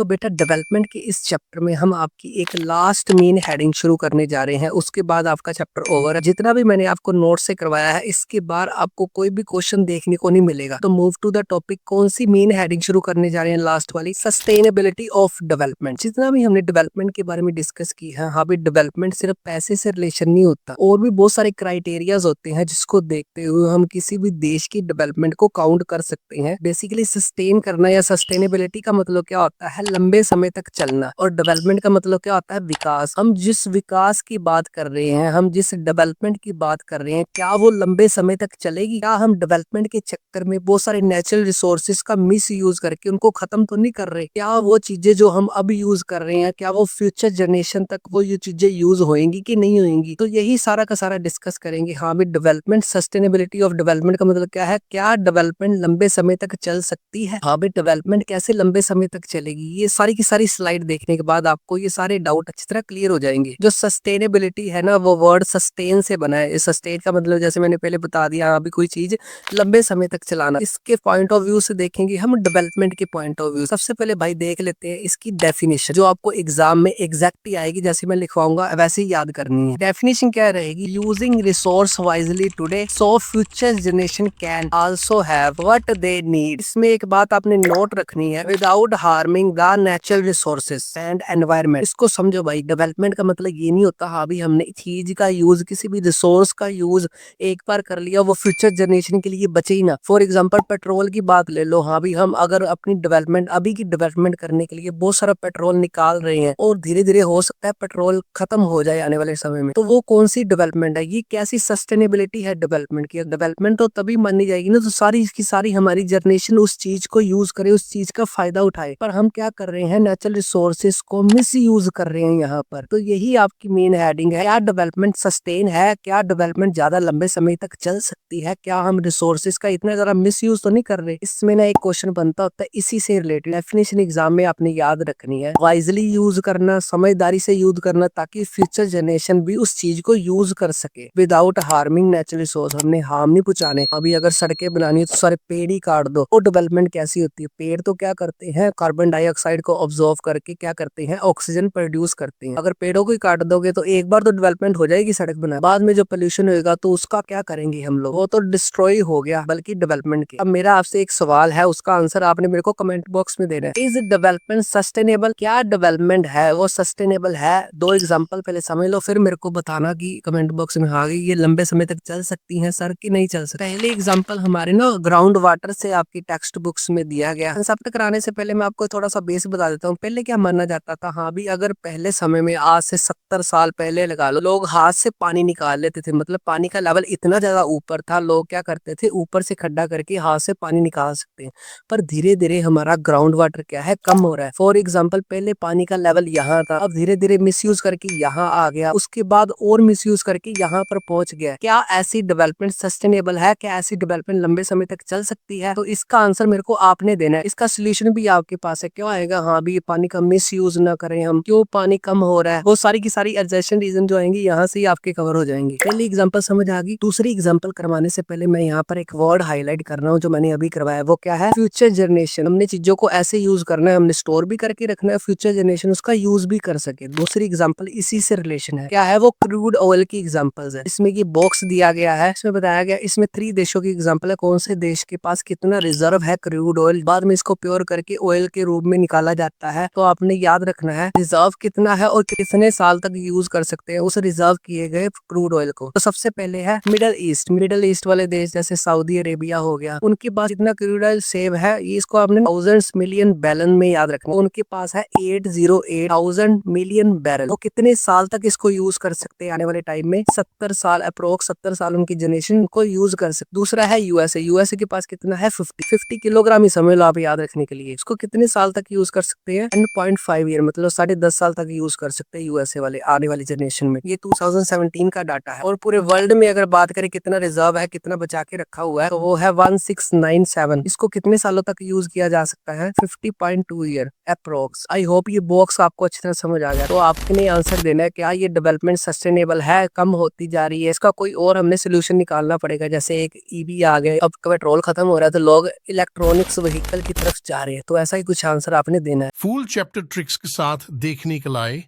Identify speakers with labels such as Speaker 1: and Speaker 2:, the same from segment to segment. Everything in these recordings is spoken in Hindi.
Speaker 1: तो बेटा डेवलपमेंट के इस चैप्टर में हम आपकी एक लास्ट मेन हेडिंग शुरू करने जा रहे हैं, उसके बाद आपका चैप्टर ओवर है। जितना भी मैंने आपको नोट से करवाया है इसके बाद आपको कोई भी क्वेश्चन देखने को नहीं मिलेगा। तो मूव टू द टॉपिक, कौन सी मेन हेडिंग शुरू करने जा रहे हैं लास्ट वाली, सस्टेनेबिलिटी ऑफ डेवलपमेंट। जितना भी हमने डेवलपमेंट के बारे में डिस्कस की है, हाँ भी डेवलपमेंट सिर्फ पैसे से रिलेशन नहीं होता, और भी बहुत सारे क्राइटेरियाज होते हैं जिसको देखते हुए हम किसी भी देश की डेवलपमेंट को काउंट कर सकते हैं। बेसिकली सस्टेन करना या सस्टेनेबिलिटी का मतलब क्या होता है, लंबे समय तक चलना, और डेवलपमेंट का मतलब क्या होता है, विकास। हम जिस विकास की बात कर रहे हैं, हम जिस डेवलपमेंट की बात कर रहे हैं, क्या वो लंबे समय तक चलेगी? क्या हम डेवलपमेंट के चक्कर में बहुत सारे नेचुरल रिसोर्सेज का मिस यूज करके उनको खत्म तो नहीं कर रहे? क्या वो चीजें जो हम अब यूज कर रहे हैं, क्या वो फ्यूचर जनरेशन तक वो ये चीजें यूज होएंगी कि नहीं होएंगी? तो यही सारा का सारा डिस्कस करेंगे। हाँ भी डेवलपमेंट, सस्टेनेबिलिटी ऑफ डेवलपमेंट का मतलब क्या है, क्या डेवलपमेंट लंबे समय तक चल सकती है? हाँ भी डेवलपमेंट कैसे लंबे समय तक चलेगी? ये सारी की सारी स्लाइड देखने के बाद आपको ये सारे डाउट अच्छी तरह क्लियर हो जाएंगे। जो सस्टेनेबिलिटी है ना, वो वर्ड सस्टेन से बना है। सस्टेन का मतलब जैसे मैंने पहले बता दिया, अभी कोई चीज लंबे समय तक चलाना। इसके पॉइंट ऑफ व्यू से देखेंगे हम डेवलपमेंट के पॉइंट ऑफ व्यू। सबसे पहले भाई देख लेते हैं इसकी डेफिनेशन, जो आपको एग्जाम में एग्जैक्ट ही आएगी, जैसे मैं लिखवाऊंगा वैसे ही याद करनी है। डेफिनेशन क्या रहेगी, using resource wisely today so future generation can also have what they need. इसमें एक बात आपने नोट रखनी है, without harming the natural resources and environment. इसको समझो भाई, डेवलपमेंट का मतलब ये नहीं होता हाँ भी हमने चीज का यूज, किसी भी रिसोर्स का यूज एक बार कर लिया वो फ्यूचर जनरेशन के लिए बचे ही ना। फॉर एग्जांपल पेट्रोल की बात ले लो, हाँ भी हम अगर अपनी डेवलपमेंट, अभी की डेवलपमेंट करने के लिए बहुत सारा पेट्रोल निकाल रहे हैं और धीरे धीरे हो सकता है पेट्रोल खत्म हो जाए आने वाले समय में, तो वो कौन सी डेवलपमेंट है? ये कैसी सस्टेनेबिलिटी है डेवलपमेंट की? डेवलपमेंट तो तभी मानी जाएगी ना तो सारी की सारी हमारी जनरेशन उस चीज को यूज करे, उस चीज का फायदा उठाए। पर हम क्या कर रहे हैं, नेचुरल रिसोर्सेज को मिस यूज कर रहे हैं यहाँ पर। तो यही आपकी मेन हेडिंग है, क्या डेवलपमेंट सस्टेन है, क्या डेवलपमेंट ज्यादा लंबे समय तक चल सकती है, क्या हम रिसोर्सेज का इतना ज्यादा मिस यूज तो नहीं कर रहे? इसमें ना एक क्वेश्चन बनता होता है इसी से रिलेटेड। डेफिनेशन एग्जाम में आपने याद रखनी है, वाइजली यूज करना, समझदारी से यूज करना, ताकि फ्यूचर जनरेशन भी उस चीज को यूज कर सके विदाउट हार्मिंग नेचुरल रिसोर्स। हमने हार्म नहीं पहुंचाने। अभी अगर सड़कें बनानी है तो सारे पेड़ ही काट दो, वो डेवलपमेंट कैसी होती है? पेड़ तो क्या करते हैं, कार्बन डाइऑक्साइड को ऑब्जॉर्व करके क्या करते हैं, ऑक्सीजन प्रोड्यूस करते हैं। अगर पेड़ों को ही काट दोगे तो एक बार तो डेवलपमेंट हो जाएगी सड़क बना, बाद में जो पोल्यूशन होगा तो उसका क्या करेंगे हम लोग? वो तो डिस्ट्रॉय हो गया बल्कि डेवलपमेंट के। अब मेरा आपसे एक सवाल है, उसका आंसर आपने मेरे को कमेंट बॉक्स में देना है। Is development sustainable? क्या डेवलपमेंट है वो सस्टेनेबल है? दो एग्जांपल पहले समझ लो, फिर मेरे को बताना कि कमेंट बॉक्स में हाँ ये लंबे समय तक चल सकती हैं सर कि नहीं चल सकती। पहले एग्जांपल हमारे ना ग्राउंड वाटर से आपकी टेक्स्ट बुक्स में दिया गया। कंसेप्ट कराने से पहले मैं आपको थोड़ा सा बेस बता देता हूँ। पहले क्या माना जाता था, हाँ भी अगर पहले समय में, आज से 70 साल पहले लगा लो, लोग हाथ से पानी निकाल लेते थे। मतलब पानी का लेवल इतना ज्यादा ऊपर था, लोग क्या करते थे, ऊपर से खड्डा करके हाथ से पानी निकाल सकते हैं। पर धीरे धीरे हमारा ग्राउंड वाटर क्या है, कम हो रहा है। फॉर एग्जाम्पल पहले पानी का लेवल यहाँ था, अब धीरे धीरे मिसयूज करके यहाँ आ गया, उसके बाद और मिसयूज करके यहाँ पर पहुंच गया। क्या ऐसी डेवलपमेंट सस्टेनेबल है? क्या ऐसी डेवलपमेंट लंबे समय तक चल सकती है? तो इसका आंसर मेरे को आपने देना है। इसका सोल्यूशन भी आपके पास है। क्यों आएगा, हाँ भी पानी का मिस यूज ना करें हम, क्यों पानी कम हो रहा है, वो सारी की सारी एडजस्टेंट रीजन जो आएंगे यहाँ से ही आपके कवर हो जाएंगे। पहली एग्जांपल समझ आ गई। दूसरी एग्जांपल करवाने से पहले मैं यहाँ पर एक वर्ड हाईलाइट कर रहा हूँ जो मैंने अभी करवाया। वो क्या है, फ्यूचर जनरेशन। हमने चीजों को ऐसे यूज करना है, हमने स्टोर भी करके रखना है, फ्यूचर जनरेशन उसका यूज भी कर सके। दूसरी एग्जांपल इसी से रिलेशन है, क्या है वो, क्रूड ऑयल की एग्जांपल्स है। इसमें ये बॉक्स दिया गया है, इसमें बताया गया, इसमें 3 देशों की एग्जांपल है, कौन से देश के पास कितना रिजर्व है क्रूड ऑयल, बाद में इसको प्योर करके ऑयल के रूप में निकाला जाता है। तो आपने याद रखना है रिजर्व कितना है और कितने साल तक यूज कर सकते हैं उस रिजर्व किए गए क्रूड ऑयल को। तो सबसे पहले है मिडल ईस्ट। मिडल ईस्ट वाले देश जैसे सऊदी अरेबिया हो गया, उनके पास जितना क्रूड ऑयल सेव है, ये इसको आपने थाउजेंड्स मिलियन बैरल में याद रखना। उनके पास है 808,000 मिलियन बैरल। तो कितने साल तक इसको यूज कर सकते हैं आने वाले टाइम में? 70 साल, अप्रोक्स 70 साल उनकी जनरेशन को यूज कर सकते। दूसरा है यूएसए। यूएसए के पास कितना है, 50 किलोग्राम ही समझ लो आप याद रखने के लिए। इसको कितने साल तक यूज कर सकते हैं? 10.5 ईयर, मतलब 10.5 साल तक यूज कर सकते हैं यूएसए वाले आने वाली जनरेशन में। ये 2017 का डाटा है। और पूरे वर्ल्ड में अगर बात करें कितना रिजर्व है, कितना बचा के रखा हुआ है, तो वो है 1697। इसको कितने सालों तक यूज किया जा सकता है? 50.2 ईयर अप्रोक्स। आई होप ये बॉक्स आपको अच्छी तरह समझ आ गया। तो आपने आंसर देना है, क्या ये डेवलपमेंट सस्टेनेबल है, कम होती जा रही है, इसका कोई और हमने सोल्यूशन निकालना पड़ेगा। जैसे एक ईवी आ गए, अब पेट्रोल खत्म हो रहा है तो लोग इलेक्ट्रॉनिक्स व्हीकल की तरफ जा रहे हैं, तो ऐसा ही कुछ आंसर आपने देना है।
Speaker 2: फुल चैप्टर ट्रिक्स के साथ देखने के लिए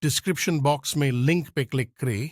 Speaker 2: डिस्क्रिप्शन बॉक्स में लिंक पे क्लिक करें